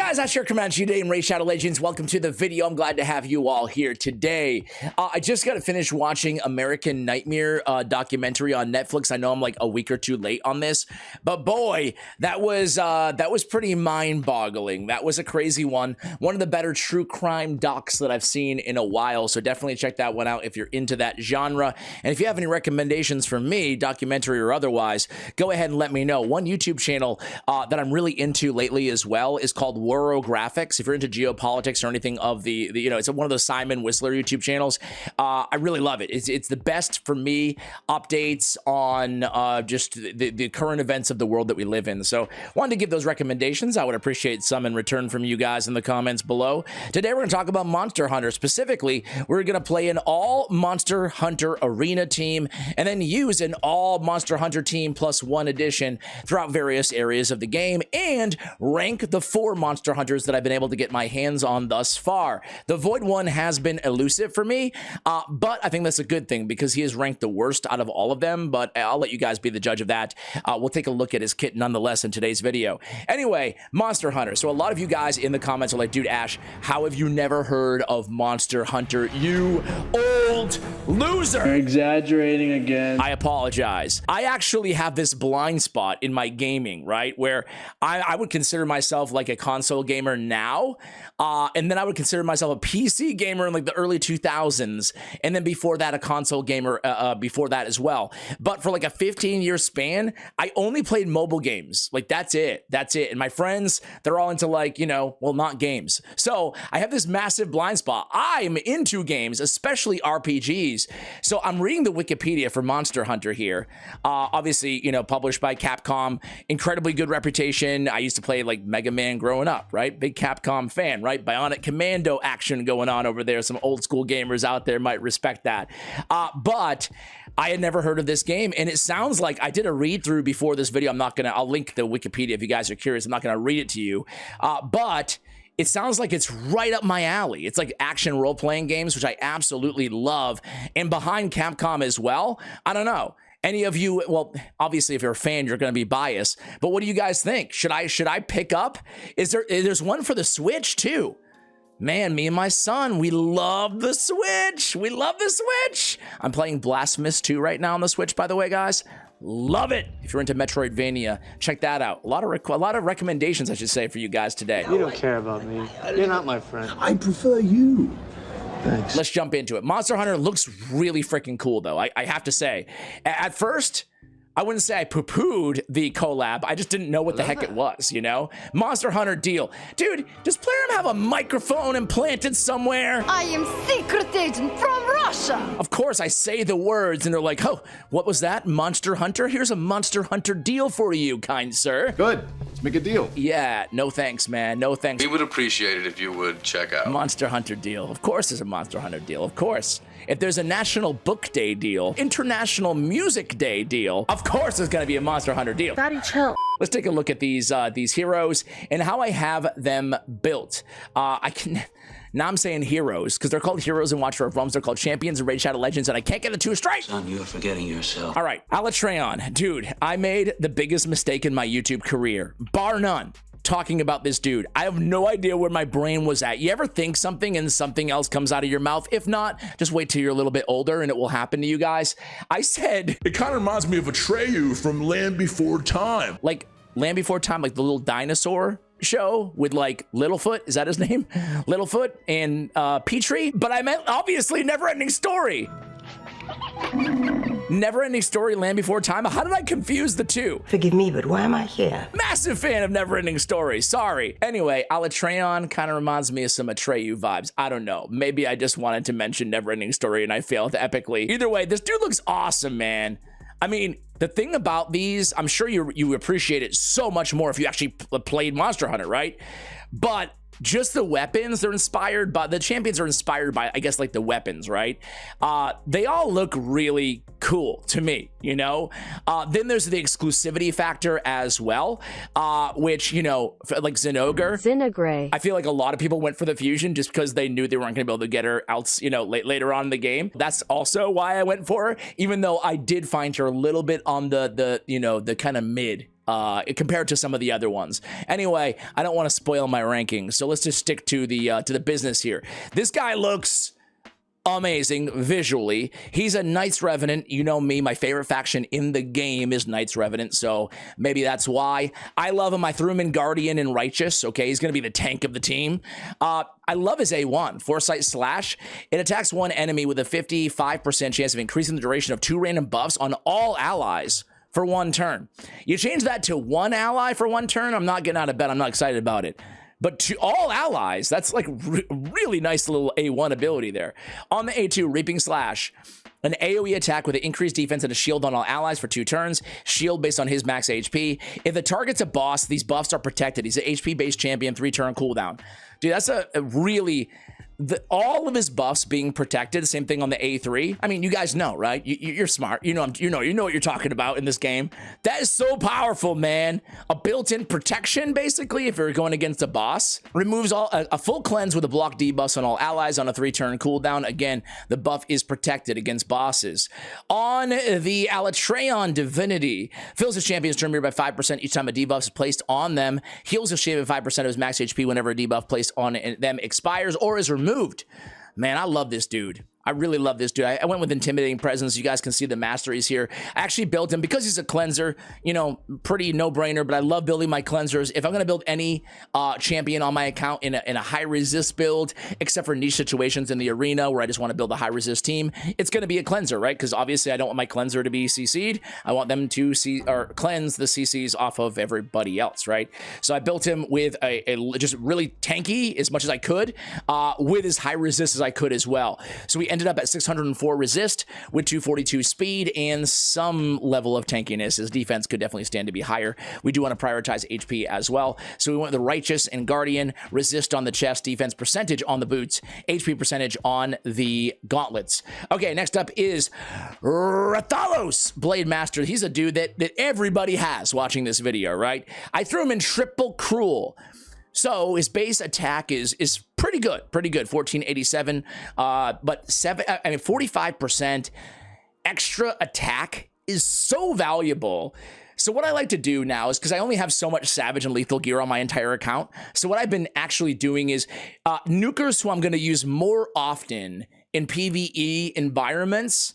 guys, Asher Comanche today in Raid Shadow Legends. Welcome to the video. I'm glad to have you all here today. I just got to finish watching American Nightmare documentary on Netflix. I know I'm like a week or two late on this, but boy, that was pretty mind-boggling. That was a crazy one. One of the better true crime docs that I've seen in a while. So definitely check that one out if you're into that genre. And if you have any recommendations for me, documentary or otherwise, go ahead and let me know. One YouTube channel that I'm really into lately as well is called Graphics. If you're into geopolitics or anything of the you know, it's one of those Simon Whistler YouTube channels. I really love it. It's the best for me, updates on just the current events of the world that we live in. So wanted to give those recommendations. I would appreciate some in return from you guys in the comments below. Today we're going to talk about Monster Hunter. Specifically, we're going to play an all Monster Hunter arena team and then use an all Monster Hunter team plus one edition throughout various areas of the game and rank the 4 Monster Hunters that I've been able to get my hands on thus far. The Void one has been elusive for me, but I think that's a good thing because he is ranked the worst out of all of them, but I'll let you guys be the judge of that. We'll take a look at his kit nonetheless in today's video. Anyway, Monster Hunter. So a lot of you guys in the comments are like, dude, Ash, how have you never heard of Monster Hunter, you old loser? You're exaggerating again. I apologize. I actually have this blind spot in my gaming, right? Where I would consider myself like a console gamer now, and then I would consider myself a PC gamer in like the early 2000s, and then before that a console gamer before that as well. But for like a 15-year span, I only played mobile games. Like that's it. And my friends, they're all into like, you know, well, not games. So I have this massive blind spot. I'm into games, especially RPGs. So I'm reading the Wikipedia for Monster Hunter here. Obviously, you know, published by Capcom, incredibly good reputation. I used to play like Mega Man growing up, right? Big Capcom fan, right? Bionic Commando action going on over there. Some old school gamers out there might respect that. But I had never heard of this game, and it sounds like I did a read through before this video. I'll link the Wikipedia if you guys are curious. I'm not gonna read it to you, but it sounds like it's right up my alley. It's like action role-playing games, which I absolutely love, and behind Capcom as well. I don't know. Any of you, well, obviously if you're a fan, you're going to be biased, but what do you guys think? Should I pick up? There's one for the Switch too. Man, me and my son, we love the Switch. We love the Switch. I'm playing Blasphemous 2 right now on the Switch, by the way, guys. Love it. If you're into Metroidvania, check that out. A lot of recommendations, I should say, for you guys today. You don't care about me. You're not my friend. I prefer you. Thanks. Let's jump into it. Monster Hunter looks really freaking cool, though. I have to say. At first, I wouldn't say I poo-pooed the collab. I just didn't know what the heck it was, you know? Monster Hunter deal. Dude, does Player have a microphone implanted somewhere? I am secret agent from Russia. Of course, I say the words, and they're like, oh, what was that? Monster Hunter? Here's a Monster Hunter deal for you, kind sir. Good. Let's make a deal. Yeah, no thanks, man. No thanks. We would appreciate it if you would check out. Monster Hunter deal. Of course there's a Monster Hunter deal. Of course. If there's a National Book Day deal, International Music Day deal, of course there's going to be a Monster Hunter deal. Daddy, chill. Let's take a look at these heroes and how I have them built. Now I'm saying heroes because they're called heroes in Watch for Realms. They're called champions in Raid Shadow Legends, and I can't get the 2 straight. Son, you're forgetting yourself. All right, Alatreon. Dude, I made the biggest mistake in my YouTube career, bar none. Talking about this dude. I have no idea where my brain was at. You ever think something and something else comes out of your mouth? If not, just wait till you're a little bit older and it will happen to you guys. I said, It kind of reminds me of Atreyu from Land Before Time. like Land Before Time, like the little dinosaur show with like Littlefoot, is that his name? Littlefoot and Petrie, but I meant obviously Never Ending Story. Never Ending Story, Land Before Time. How did I confuse the two? Forgive me, but why am I here? Massive fan of Never Ending Story. Sorry. Anyway, Alatreon kind of reminds me of some Atreyu vibes. I don't know. Maybe I just wanted to mention Never Ending Story and I failed epically. Either way, this dude looks awesome, man. I mean, the thing about these, I'm sure you appreciate it so much more if you actually played Monster Hunter, right? But just the weapons, they're inspired by, the champions are inspired by, I guess, like the weapons, right? They all look really cool to me, you know? Then there's the exclusivity factor as well, which, you know, like Zinogre. I feel like a lot of people went for the fusion just because they knew they weren't going to be able to get her out, you know, later on in the game. That's also why I went for her, even though I did find her a little bit on the you know, the kind of mid compared to some of the other ones. Anyway, I don't want to spoil my rankings, so let's just stick to the business here. This guy looks amazing visually. He's a Knights Revenant. You know me, my favorite faction in the game is Knights Revenant, so maybe that's why. I love him. I threw him in Guardian and Righteous. Okay, he's going to be the tank of the team. I love his A1, Foresight Slash. It attacks one enemy with a 55% chance of increasing the duration of 2 random buffs on all allies for 1 turn. You change that to 1 ally for 1 turn, I'm not getting out of bed. I'm not excited about it. But to all allies, that's like really nice little A1 ability there. On the A2, Reaping Slash. An AoE attack with an increased defense and a shield on all allies for 2 turns. Shield based on his max HP. If the target's a boss, these buffs are protected. He's an HP-based champion, 3-turn cooldown. Dude, that's a really... all of his buffs being protected. Same thing on the A3. I mean, you guys know, right? You're smart. You know what you're talking about in this game. That is so powerful, man. A built-in protection, basically, if you're going against a boss. Removes a full cleanse with a block debuffs on all allies on a 3-turn cooldown. Again, the buff is protected against bosses. On the Alatreon Divinity, fills his champion's turn meter by 5% each time a debuff is placed on them. Heals his champion 5% of his max HP whenever a debuff placed on them expires or is removed. Man, I love this dude. I really love this dude. I went with Intimidating Presence. You guys can see the masteries here. I actually built him because he's a cleanser, you know, pretty no-brainer, but I love building my cleansers. If I'm going to build any champion on my account in a high-resist build, except for niche situations in the arena where I just want to build a high-resist team, it's going to be a cleanser, right? Because obviously I don't want my cleanser to be CC'd. I want them to cleanse the CCs off of everybody else, right? So I built him with a just really tanky as much as I could, with as high resist as I could as well. So we ended up at 604 resist with 242 speed and some level of tankiness. His defense could definitely stand to be higher. We do want to prioritize HP as well. So we went with the Righteous and Guardian, resist on the chest, defense percentage on the boots, HP percentage on the gauntlets. Okay, next up is Rathalos Blademaster. He's a dude that everybody has watching this video, right? I threw him in triple cruel. So his base attack is pretty good, 1487, but 45% extra attack is so valuable. So what I like to do now is, because I only have so much Savage and Lethal gear on my entire account, so what I've been actually doing is nukers who I'm going to use more often in PvE environments,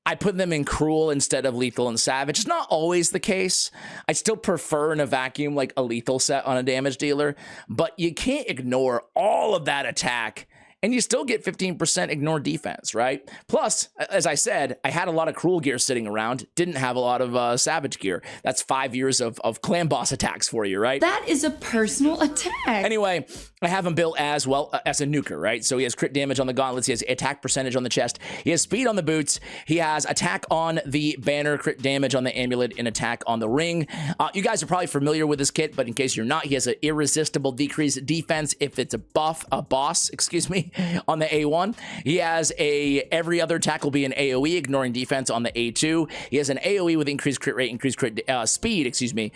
I put them in Cruel instead of Lethal and Savage. It's not always the case. I still prefer in a vacuum like a Lethal set on a damage dealer, but you can't ignore all of that attack and you still get 15% ignore defense, right? Plus, as I said, I had a lot of Cruel gear sitting around, didn't have a lot of Savage gear. That's 5 years of clan boss attacks for you, right? That is a personal attack. Anyway, I have him built as well as a nuker, right? So he has crit damage on the gauntlets, he has attack percentage on the chest, he has speed on the boots, he has attack on the banner, crit damage on the amulet, and attack on the ring. You guys are probably familiar with this kit, but in case you're not, he has an irresistible decreased defense if it's a boss, excuse me, on the A1. He has every other attack will be an AoE, ignoring defense on the A2. He has an AoE with increased crit rate, increased speed,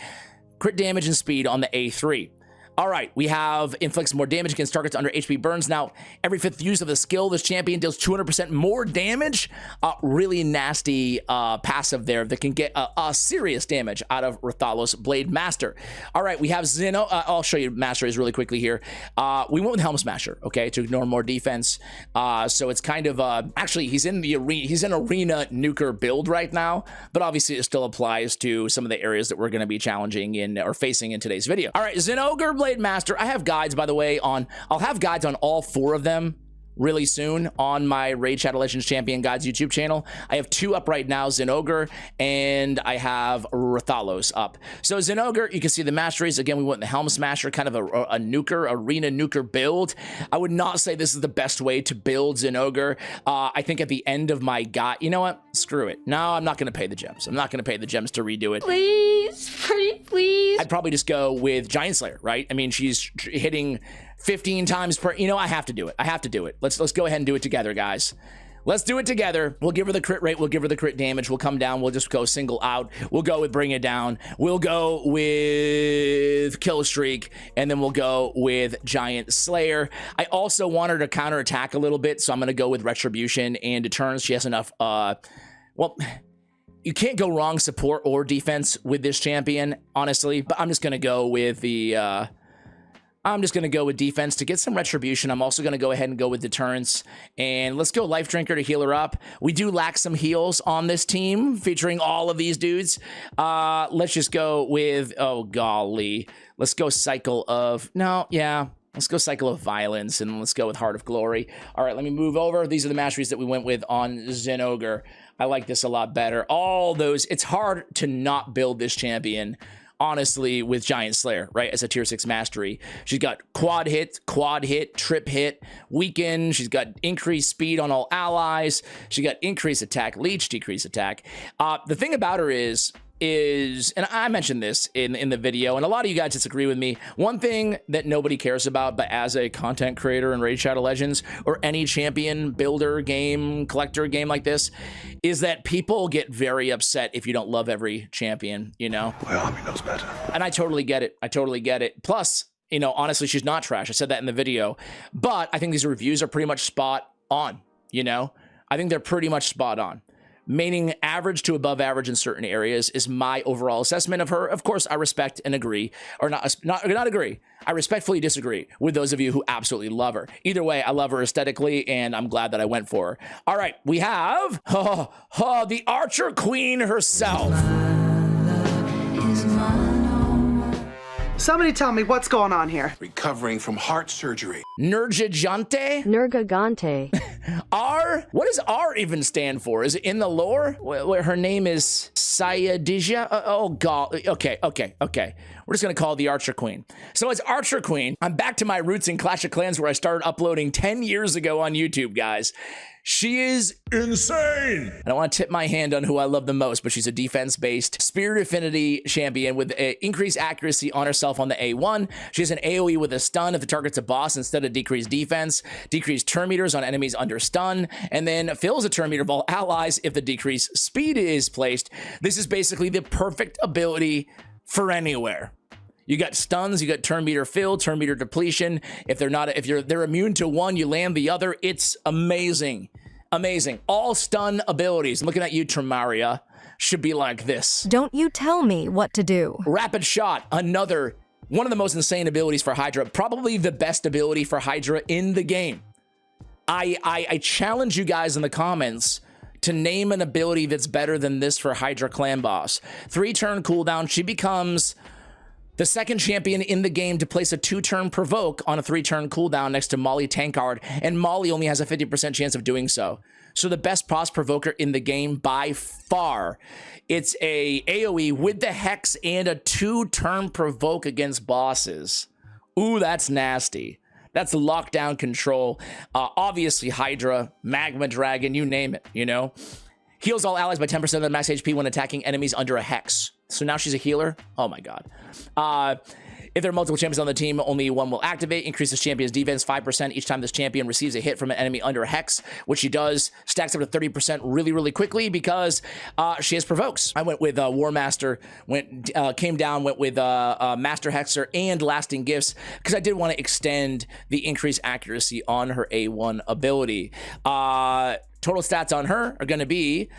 crit damage and speed on the A3. All right, we have inflicts more damage against targets under HP burns. Now, every 5th use of the skill, this champion deals 200% more damage. Really nasty passive there that can get a serious damage out of Rathalos Blademaster. All right, we have I'll show you masteries really quickly here. We went with Helm Smasher, okay, to ignore more defense. So it's kind of actually he's in the arena. He's in arena nuker build right now, but obviously it still applies to some of the areas that we're going to be challenging in or facing in today's video. All right, Zinogre Blademaster. I have guides, by the way, I'll have guides on all 4 of them really soon on my Raid Shadow Legends Champion Guides YouTube channel. I have 2 up right now, Zinogre, and I have Rathalos up. So Zinogre, you can see the masteries. Again, we went the Helm Smasher, kind of a nuker, arena nuker build. I would not say this is the best way to build Zinogre. I think at the end of my guide, you know what? Screw it. No, I'm not going to pay the gems. I'm not going to pay the gems to redo it. Please, pretty please. I'd probably just go with Giant Slayer, right? I mean, she's hitting 15 times per, you know, I have to do it. I have to do it. Let's go ahead and do it together, guys. Let's do it together. We'll give her the crit rate. We'll give her the crit damage. We'll come down. We'll just go single out. We'll go with Bring It Down. We'll go with Kill Streak. And then we'll go with Giant Slayer. I also want her to counterattack a little bit, so I'm going to go with Retribution and Deterrence. She has enough, well, you can't go wrong support or defense with this champion, honestly. But I'm just gonna go with the defense to get some retribution. I'm also gonna go ahead and go with deterrence, and let's go Life Drinker to heal her up. We do lack some heals on this team, featuring all of these dudes. Let's just go with, oh golly, let's go Cycle of Let's go Cycle of Violence, and let's go with Heart of Glory. All right, let me move over. These are the masteries that we went with on Zinogre. I like this a lot better. All those, it's hard to not build this champion, honestly, with Giant Slayer, right, as a tier 6 mastery. She's got quad hit, trip hit, weaken. She's got increased speed on all allies. She got increased attack, leech, decreased attack. The thing about her is, and I mentioned this in the video, and a lot of you guys disagree with me. One thing that nobody cares about, but as a content creator in Raid Shadow Legends or any champion builder game, collector game like this, is that people get very upset if you don't love every champion, you know? Well, Army knows better. And I totally get it. I totally get it. Plus, you know, honestly, she's not trash. I said that in the video, but I think these reviews are pretty much spot on, you know? I think they're pretty much spot on. Meaning average to above average in certain areas is my overall assessment of her. Of course, I respect and agree, or not agree. I respectfully disagree with those of you who absolutely love her. Either way, I love her aesthetically, and I'm glad that I went for her. All right, we have the Archer Queen herself. Somebody tell me what's going on here. Recovering from heart surgery. Nergigante? Nergigante. R? What does R even stand for? Is it in the lore? Where her name is Sayadija? Oh, God. Okay. We're just going to call it the Archer Queen. So as Archer Queen, I'm back to my roots in Clash of Clans where I started uploading 10 years ago on YouTube, guys. She is insane. I don't want to tip my hand on who I love the most, but she's a defense-based Spirit Affinity champion with increased accuracy on herself on the A1. She has an AoE with a stun if the target's a boss instead of decreased defense, decreased turn meters on enemies under stun, and then fills a turn meter of all allies if the decreased speed is placed. This is basically the perfect ability for anywhere. You got stuns, you got turn meter fill, turn meter depletion. If they're immune to one, you land the other. It's amazing. Amazing. All stun abilities. I'm looking at you, Tremaria. Should be like this. Don't you tell me what to do. Rapid Shot, another one of the most insane abilities for Hydra. Probably the best ability for Hydra in the game. I challenge you guys in the comments to name an ability that's better than this for Hydra Clan Boss. 3-turn cooldown. She becomes the second champion in the game to place a 2-turn provoke on a 3-turn cooldown next to Molly Tankard, and Molly only has a 50% chance of doing so. So the best boss provoker in the game by far. It's a AoE with the Hex and a 2-turn provoke against bosses. Ooh, that's nasty. That's lockdown control. Obviously Hydra, Magma Dragon, you name it, you know? Heals all allies by 10% of the max HP when attacking enemies under a Hex. So now she's a healer? Oh my god. If there are multiple champions on the team, only one will activate. Increases champion's defense 5% each time this champion receives a hit from an enemy under a Hex, which she does. Stacks up to 30% really, really quickly because she has provokes. I went with War Master, came down, went with Master Hexer and Lasting Gifts because I did want to extend the increased accuracy on her A1 ability. Total stats on her are going to be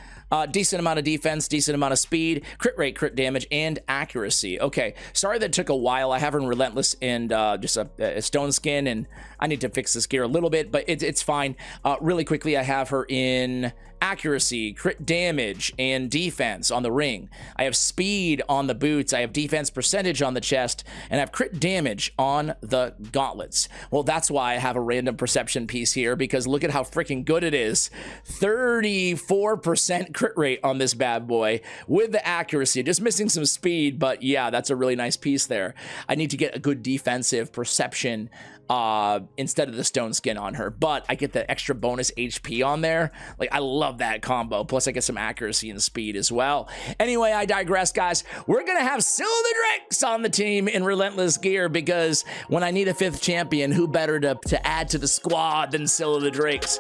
decent amount of defense, decent amount of speed, crit rate, crit damage, and accuracy. Okay, sorry that took a while. I have her in Relentless and just a stone skin, and I need to fix this gear a little bit, but it's fine. Really quickly, I have her in accuracy, crit damage, and defense on the ring. I have speed on the boots. I have defense percentage on the chest, and I have crit damage on the gauntlets. Well, that's why I have a random perception piece here, because look at how freaking good it is. 34% crit rate on this bad boy with the accuracy. Just missing some speed, but yeah, that's a really nice piece there. I need to get a good defensive perception instead of the stone skin on her, but I get the extra bonus HP on there. Like, I love that combo. Plus I get some accuracy and speed as well. Anyway, I digress, guys. We're gonna have Scylla the Drakes on the team in Relentless gear, because when I need a 5th champion, who better to add to the squad than Scylla the Drakes?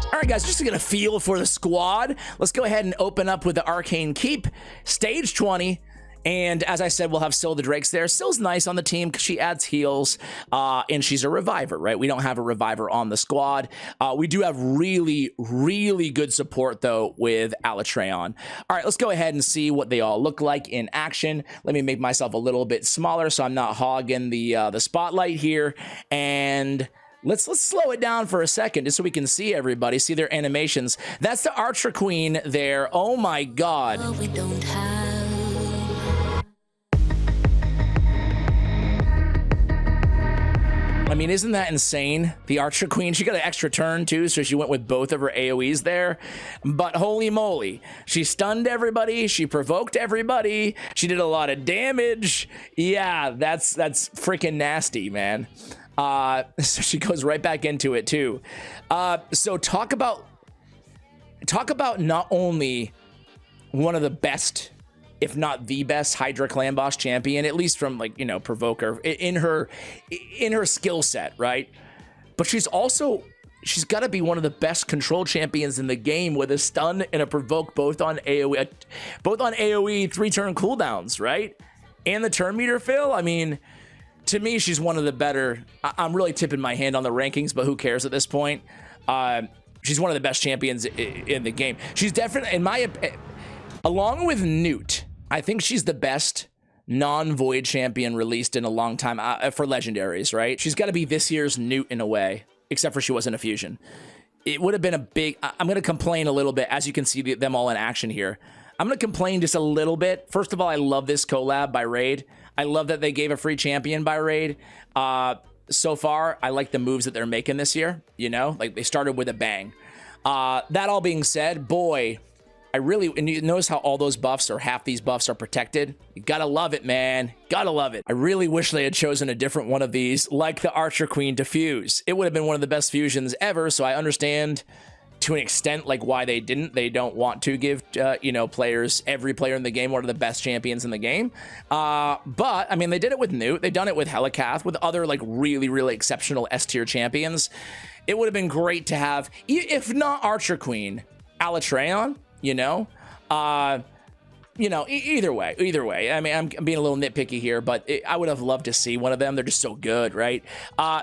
All right, guys, just to get a feel for the squad, let's go ahead and open up with the Arcane Keep, stage 20. And as I said, we'll have Syl the Drakes there. Syl's nice on the team because she adds heals, and she's a reviver, right? We don't have a reviver on the squad. We do have really, really good support, though, with Alatreon. All right, let's go ahead and see what they all look like in action. Let me make myself a little bit smaller so I'm not hogging the spotlight here. And let's slow it down for a second just so we can see everybody, see their animations. That's the Archer Queen there. Oh, my God. We don't have. I mean, isn't that insane? The Archer Queen, she got an extra turn too, so she went with both of her AoEs there. But holy moly, she stunned everybody, she provoked everybody, she did a lot of damage. Yeah, that's freaking nasty, man. So she goes right back into it too. So talk about not only one of the best, if not the best Hydra clan boss champion, at least from, like, you know, Provoker in her skill set, right? But she's got to be one of the best control champions in the game with a stun and a provoke both on AoE 3-turn cooldowns, right? And the turn meter fill. I mean, to me, she's one of the better. I'm really tipping my hand on the rankings, but who cares at this point? She's one of the best champions in the game. She's definitely, in my opinion, along with Newt, I think she's the best non-void champion released in a long time for legendaries, right? She's got to be this year's Newt in a way, except for she wasn't a fusion. It would have been a big... I'm going to complain a little bit, as you can see them all in action here. I'm going to complain just a little bit. First of all, I love this collab by Raid. I love that they gave a free champion by Raid. So far, I like the moves that they're making this year, you know? Like, they started with a bang. That all being said, boy... and you notice how all those buffs, or half these buffs, are protected. You gotta love it, man. Gotta love it. I really wish they had chosen a different one of these, like the Archer Queen to fuse. It would have been one of the best fusions ever, so I understand to an extent, like, why they didn't. They don't want to give, you know, every player in the game, one of the best champions in the game. But, I mean, they did it with Newt. They've done it with Helicath, with other, like, really, really exceptional S-tier champions. It would have been great to have, if not Archer Queen, Alatreon. You know, either way. I mean, I'm being a little nitpicky here, but I would have loved to see one of them. They're just so good, right?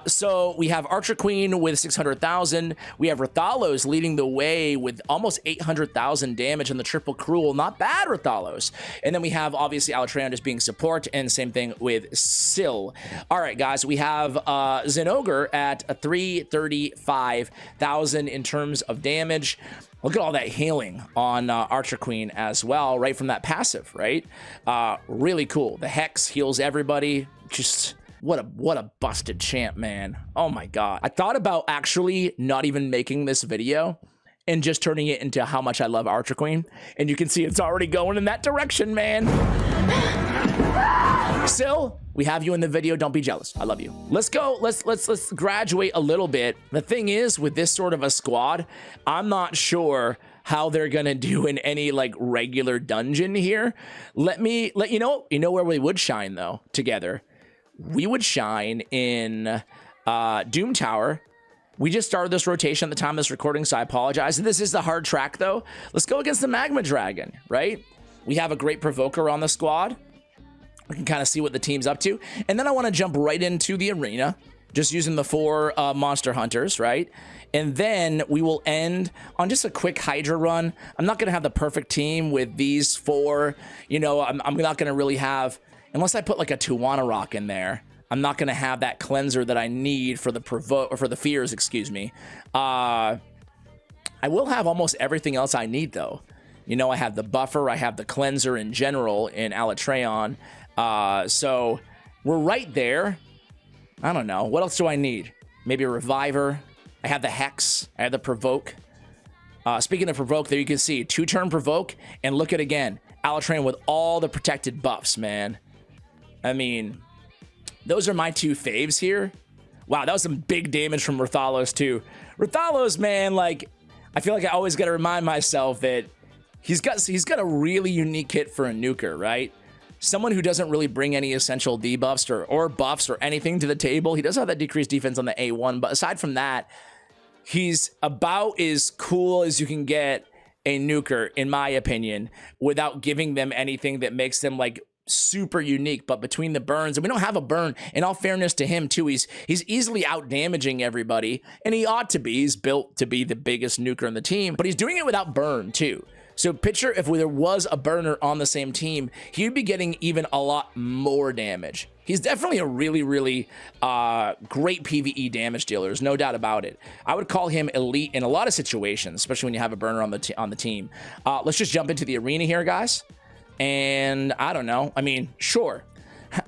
So we have Archer Queen with 600,000. We have Rathalos leading the way with almost 800,000 damage on the triple cruel. Not bad, Rathalos. And then we have, obviously, Alatreon just being support, and same thing with Syl. All right, guys, we have Zinogre at 335,000 in terms of damage. Look at all that healing on Archer Queen as well, right from that passive, right? Really cool. The Hex heals everybody. Just what a busted champ, man. Oh my God. I thought about actually not even making this video and just turning it into how much I love Archer Queen. And you can see it's already going in that direction, man. Syl, we have you in the video. Don't be jealous. I love you. Let's go. Let's graduate a little bit. The thing is, with this sort of a squad, I'm not sure how they're gonna do in any, like, regular dungeon here. Let you know where we would shine though together. We would shine in Doom Tower. We just started this rotation at the time of this recording, so I apologize. This is the hard track though. Let's go against the Magma Dragon, right? We have a great provoker on the squad. We can kind of see what the team's up to. And then I want to jump right into the arena, just using the 4 monster hunters, right? And then we will end on just a quick Hydra run. I'm not going to have the perfect team with these 4. You know, I'm not going to really have, unless I put like a Tuwana Rock in there, I'm not going to have that cleanser that I need for the fears, excuse me. I will have almost everything else I need though. You know, I have the buffer, I have the cleanser in general in Alatreon. So we're right there. I don't know. What else do I need? Maybe a reviver. I have the Hex. I have the provoke. Speaking of provoke, there you can see 2-turn provoke, and look at again, Alatreon with all the protected buffs, man. I mean, those are my 2 faves here. Wow, that was some big damage from Rathalos too. Rathalos, man, like, I feel like I always got to remind myself that he's got a really unique hit for a nuker, right? Someone who doesn't really bring any essential debuffs or buffs or anything to the table. He does have that decreased defense on the A1, but aside from that, he's about as cool as you can get a nuker, in my opinion, without giving them anything that makes them, like, super unique, but between the burns, and we don't have a burn, in all fairness to him too, he's easily out damaging everybody, and he ought to be. He's built to be the biggest nuker in the team, but he's doing it without burn too. So picture if there was a burner on the same team, he would be getting even a lot more damage. He's definitely a really, really great PvE damage dealer. There's no doubt about it. I would call him elite in a lot of situations, especially when you have a burner on the team. Let's just jump into the arena here, guys. And I don't know. I mean, sure.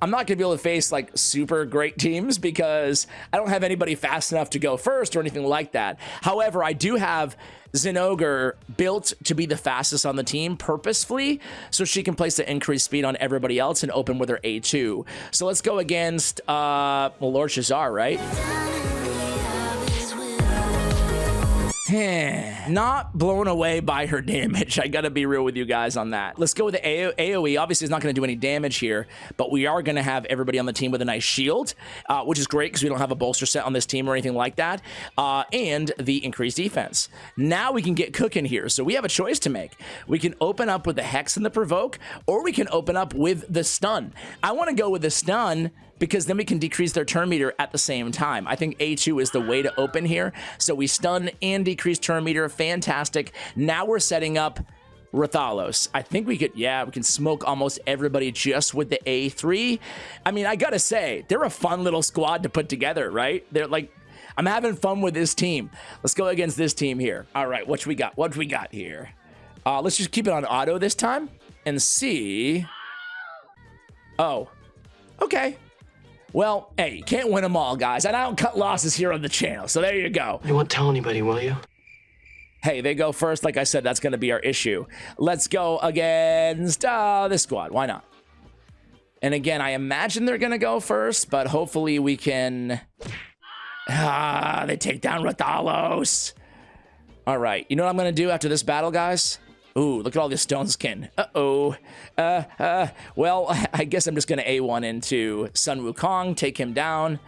I'm not going to be able to face like super great teams because I don't have anybody fast enough to go first or anything like that. However, I do have Zinogre built to be the fastest on the team purposefully so she can place the increased speed on everybody else and open with her A2. So let's go against, well, Lord Shazar, right? Not blown away by her damage. I gotta be real with you guys on that. Let's go with the AoE. Obviously, it's not gonna do any damage here, but we are gonna have everybody on the team with a nice shield, which is great because we don't have a bolster set on this team or anything like that, and the increased defense. Now we can get cooking here. So we have a choice to make. We can open up with the Hex and the Provoke, or we can open up with the Stun. I wanna go with the Stun because then we can decrease their turn meter at the same time. I think A2 is the way to open here. So we stun and decrease turn meter. Fantastic. Now we're setting up Rathalos. I think we could, yeah, we can smoke almost everybody just with the A3. I mean, I gotta say, they're a fun little squad to put together, right? They're like, I'm having fun with this team. Let's go against this team here. All right, what we got? What we got here? Let's just keep it on auto this time and see. Oh, okay. Well, hey, can't win them all, guys. And I don't cut losses here on the channel, so there you go. You won't tell anybody, will you? Hey, they go first. Like I said, that's going to be our issue. Let's go against this squad. Why not? And again, I imagine they're going to go first, but hopefully we can... they take down Rathalos. All right. You know what I'm going to do after this battle, guys? Ooh, look at all this stone skin. Uh-oh. Well, I guess I'm just going to A1 into Sun Wukong, take him down.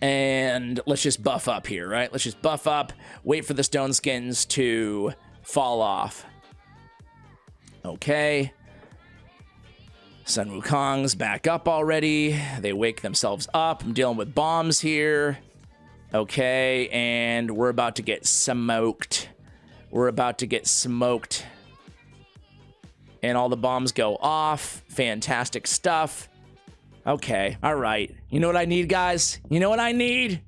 And let's just buff up here, right? Let's just buff up, wait for the stone skins to fall off. Okay. Sun Wukong's back up already. They wake themselves up. I'm dealing with bombs here. Okay, and we're about to get smoked. We're about to get smoked. And all the bombs go off. Fantastic stuff. Okay, all right. You know what I need, guys? You know what I need?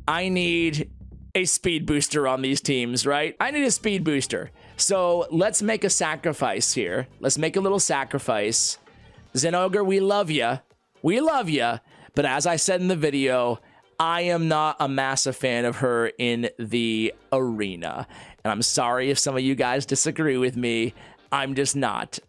I need a speed booster on these teams, right? I need a speed booster. So let's make a sacrifice here. Let's make a little sacrifice. Zinogre, we love you. We love you. But as I said in the video, I am not a massive fan of her in the arena. And I'm sorry if some of you guys disagree with me. I'm just not.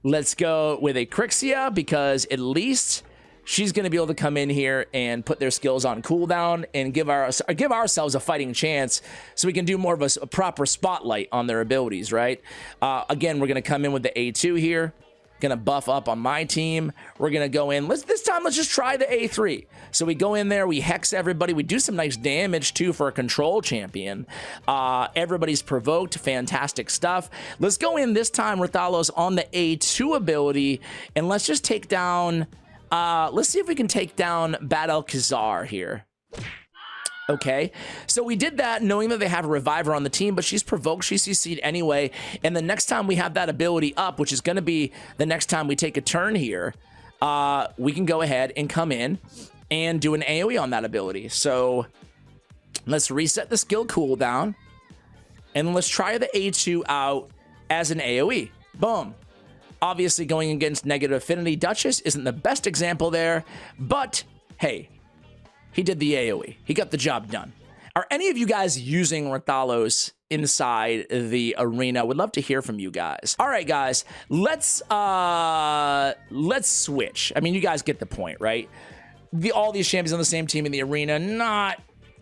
Let's go with a Crixia because at least she's going to be able to come in here and put their skills on cooldown and give ourselves a fighting chance so we can do more of a proper spotlight on their abilities, right? Again, we're going to come in with the A2 here. Gonna buff up on my team. We're gonna go in. This time, let's just try the A3. So we go in there, we hex everybody. We do some nice damage too for a control champion. Everybody's provoked. Fantastic stuff. Let's go in this time, Rathalos, on the A2 ability, and let's just take down. Let's see if we can take down Bad Alcazar here. Okay, so we did that knowing that they have a Reviver on the team, but she's provoked, she's CC'd anyway, and the next time we have that ability up, which is going to be the next time we take a turn here, we can go ahead and come in and do an AoE on that ability. So let's reset the skill cooldown, and let's try the A2 out as an AoE. Boom. Obviously, going against negative affinity Duchess isn't the best example there, but hey, he did the AoE. He got the job done. Are any of you guys using Rathalos inside the arena? Would love to hear from you guys. All right, guys, let's switch. I mean, you guys get the point, right? All these champions on the same team in the arena, not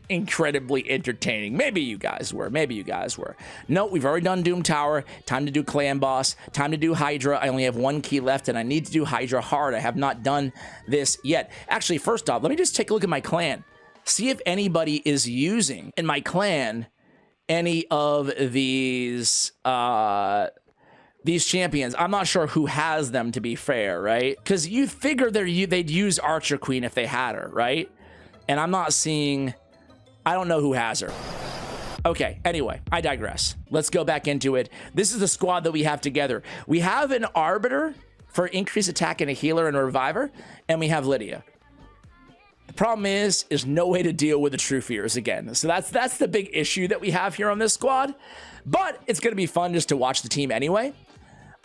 incredibly entertaining. Maybe you guys were. Maybe you guys were. No, we've already done Doom Tower. Time to do Clan Boss. Time to do Hydra. I only have one key left, and I need to do Hydra hard. I have not done this yet. Actually, first off, let me just take a look at my clan. See if anybody is using, in my clan, any of these, these champions, I'm not sure who has them, to be fair, right? Because you figure they'd use Archer Queen if they had her, right? And I'm not seeing, I don't know who has her. Okay, anyway, I digress. Let's go back into it. This is the squad that we have together. We have an Arbiter for increased attack and a healer and a reviver, and we have Lydia. The problem is no way to deal with the True Fears again. So that's the big issue that we have here on this squad. But it's going to be fun just to watch the team anyway.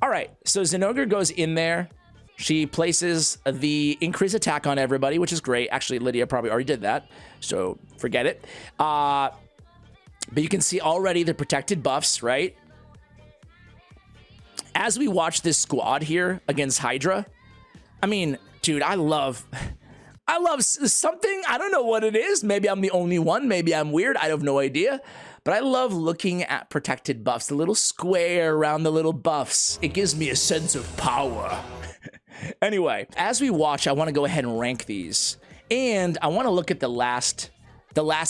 All right, so Zinogre goes in there. She places the increased attack on everybody, which is great. Actually, Lydia probably already did that, so forget it. But you can see already the protected buffs, right? As we watch this squad here against Hydra, I mean, dude, I love something. I don't know what it is. Maybe I'm the only one. Maybe I'm weird. I have no idea. But I love looking at protected buffs, the little square around the little buffs. It gives me a sense of power. Anyway, as we watch, I want to go ahead and rank these. And I want to look at the last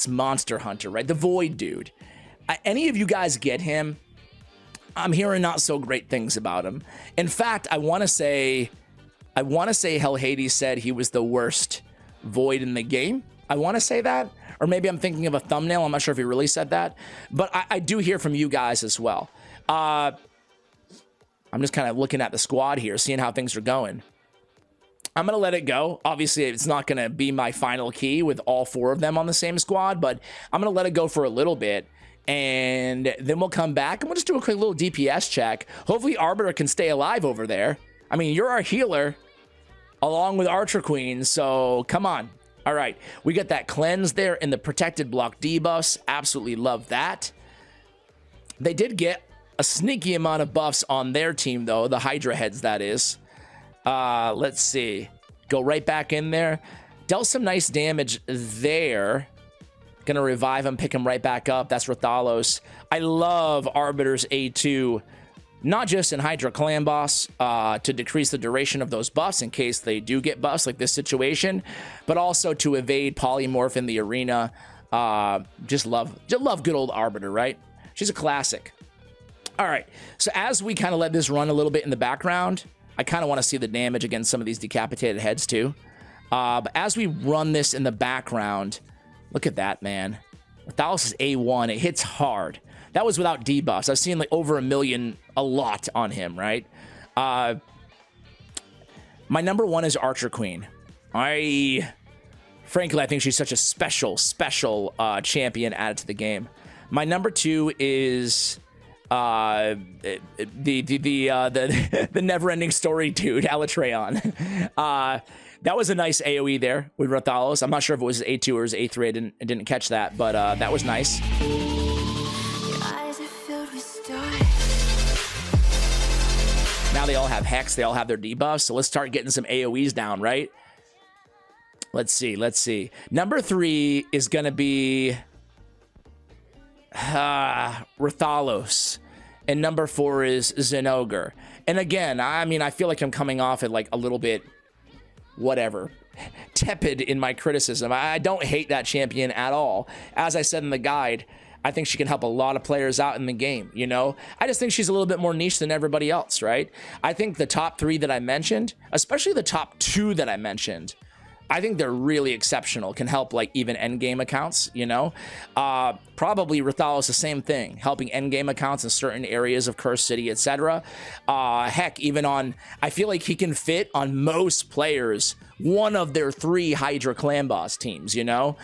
monster hunter, right? The Void dude. Any of you guys get him? I'm hearing not so great things about him. In fact, I want to say Hell Hades said he was the worst Void in the game. I want to say that. Or maybe I'm thinking of a thumbnail. I'm not sure if he really said that. But I do hear from you guys as well. I'm just kind of looking at the squad here, seeing how things are going. I'm going to let it go. Obviously, it's not going to be my final key with all 4 of them on the same squad, but I'm going to let it go for a little bit, and then we'll come back, and we'll just do a quick little DPS check. Hopefully, Arbiter can stay alive over there. I mean, you're our healer, along with Archer Queen, so come on. All right, we got that cleanse there in the protected block debuffs. Absolutely love that. They did get a sneaky amount of buffs on their team, though, the Hydra heads, that is. Let's see. Go right back in there. Dealt some nice damage there. Gonna revive him, pick him right back up. That's Rathalos. I love Arbiter's A2, not just in Hydra Clan Boss, to decrease the duration of those buffs in case they do get buffs like this situation, but also to evade polymorph in the arena. Just love good old Arbiter, right? She's a classic. All right, so as we kind of let this run a little bit in the background, I kind of want to see the damage against some of these decapitated heads too. But as we run this in the background, look at that, man. Rathalos is A1. It hits hard. That was without debuffs. I've seen like over 1 million, a lot on him, right? My number 1 is Archer Queen. Frankly, I think she's such a special champion added to the game. My number 2 is the never-ending story dude, Alatreon. That was a nice AoE there with Rathalos. I'm not sure if it was his A2 or his A3. I didn't catch that, but that was nice. Now they all have Hex. They all have their debuffs. So let's start getting some AoEs down, right? Let's see. Number 3 is going to be Rathalos. And number 4 is Zinogre. And again, I mean, I feel like I'm coming off at like a little bit, whatever, tepid in my criticism. I don't hate that champion at all. As I said in the guide, I think she can help a lot of players out in the game, you know? I just think she's a little bit more niche than everybody else, right? I think the top 3 that I mentioned, especially the top 2 that I mentioned, I think they're really exceptional, can help like even endgame accounts, you know? Probably Rathalos, the same thing, helping endgame accounts in certain areas of Cursed City, etc. Heck, even on, I feel like he can fit on most players, one of their 3 Hydra Clan Boss teams, you know?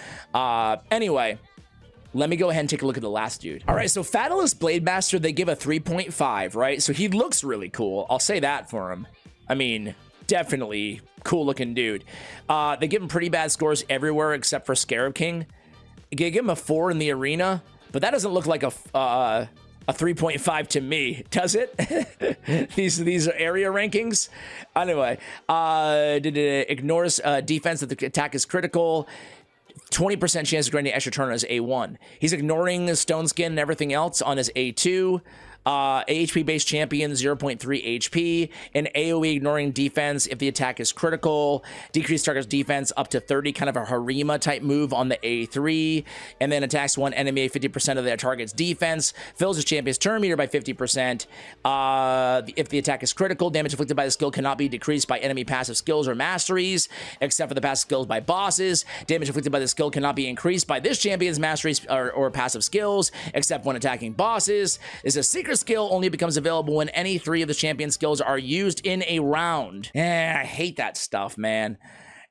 Anyway, let me go ahead and take a look at the last dude. All right, so Rathalos Blademaster, they give a 3.5, right? So he looks really cool. I'll say that for him. I mean, definitely cool looking dude. They give him pretty bad scores everywhere except for Scarab King. They give him a 4 in the arena, but that doesn't look like a 3.5 to me, does it? these are area rankings. Anyway, ignores defense if the attack is critical. 20% chance of granting extra turn on his A1. He's ignoring the Stone Skin and everything else on his A2. AHP based champion, 0.3 HP, and AoE ignoring defense if the attack is critical, decrease target's defense up to 30, kind of a Harima type move on the A3, and then attacks one enemy 50% of their target's defense, fills his champion's turn meter by 50%. If the attack is critical, damage inflicted by the skill cannot be decreased by enemy passive skills or masteries, except for the passive skills by bosses. Damage inflicted by the skill cannot be increased by this champion's masteries or passive skills, except when attacking bosses. Is a secret skill, only becomes available when any 3 of the champion skills are used in a round. I hate that stuff, man.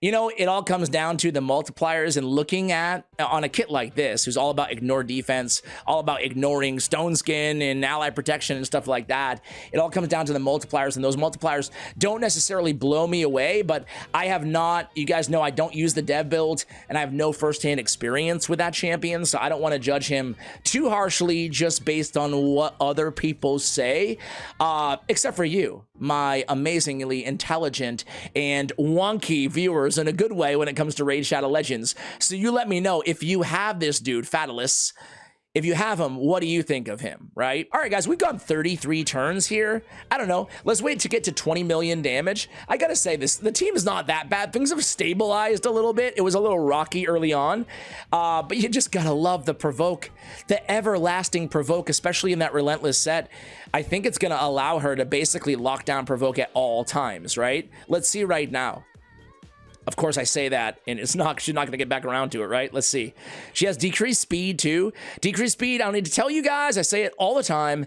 You know, it all comes down to the multipliers and looking at, on a kit like this, who's all about ignore defense, all about ignoring stone skin and ally protection and stuff like that. It all comes down to the multipliers, and those multipliers don't necessarily blow me away, but I have not, you guys know I don't use the dev build, and I have no firsthand experience with that champion, so I don't want to judge him too harshly just based on what other people say, except for you, my amazingly intelligent and wonky viewers in a good way when it comes to Raid Shadow Legends. So you let me know if you have this dude, Rathalos. If you have him, what do you think of him, right? All right, guys, we've gone 33 turns here. I don't know. Let's wait to get to 20 million damage. I gotta say this, the team is not that bad. Things have stabilized a little bit. It was a little rocky early on, but you just gotta love the provoke, the everlasting provoke, especially in that relentless set. I think it's gonna allow her to basically lock down provoke at all times, right? Let's see right now. Of course, I say that, and she's not going to get back around to it, right? Let's see. She has decreased speed, too. Decreased speed, I don't need to tell you guys. I say it all the time.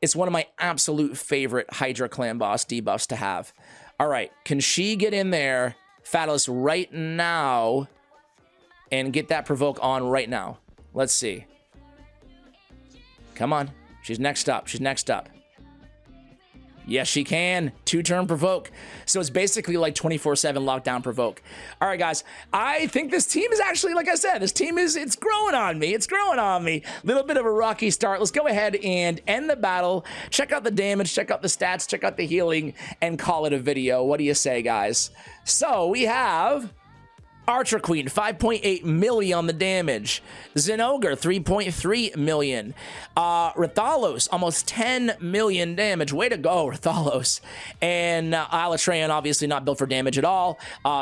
It's one of my absolute favorite Hydra clan boss debuffs to have. All right, can she get in there, Rathalos, right now, and get that provoke on right now? Let's see. Come on. She's next up. She's next up. Yes, she can. 2-turn provoke. So it's basically like 24/7 lockdown provoke. All right, guys. I think this team is actually, like I said, this team is, it's growing on me. It's growing on me. Little bit of a rocky start. Let's go ahead and end the battle. Check out the damage, check out the stats, check out the healing, and call it a video. What do you say, guys? So we have Archer Queen, 5.8 million on the damage. Zinogre, 3.3 million. Rathalos, almost 10 million damage. Way to go, Rathalos. And Alatreon, obviously not built for damage at all.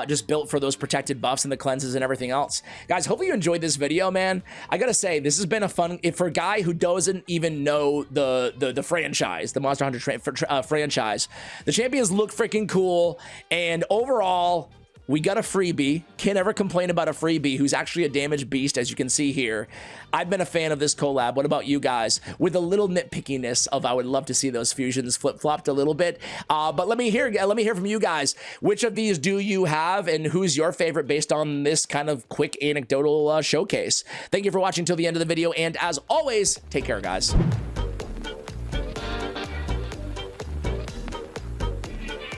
Just built for those protected buffs and the cleanses and everything else. Guys, hopefully you enjoyed this video, man. I gotta say, this has been a fun, for a guy who doesn't even know the franchise, the Monster Hunter franchise. The champions look freaking cool, and overall, we got a freebie. Can't ever complain about a freebie who's actually a damage beast, as you can see here. I've been a fan of this collab. What about you guys? With a little nitpickiness of I would love to see those fusions flip-flopped a little bit. But let me hear from you guys. Which of these do you have, and who's your favorite based on this kind of quick anecdotal showcase? Thank you for watching till the end of the video, and as always, take care, guys.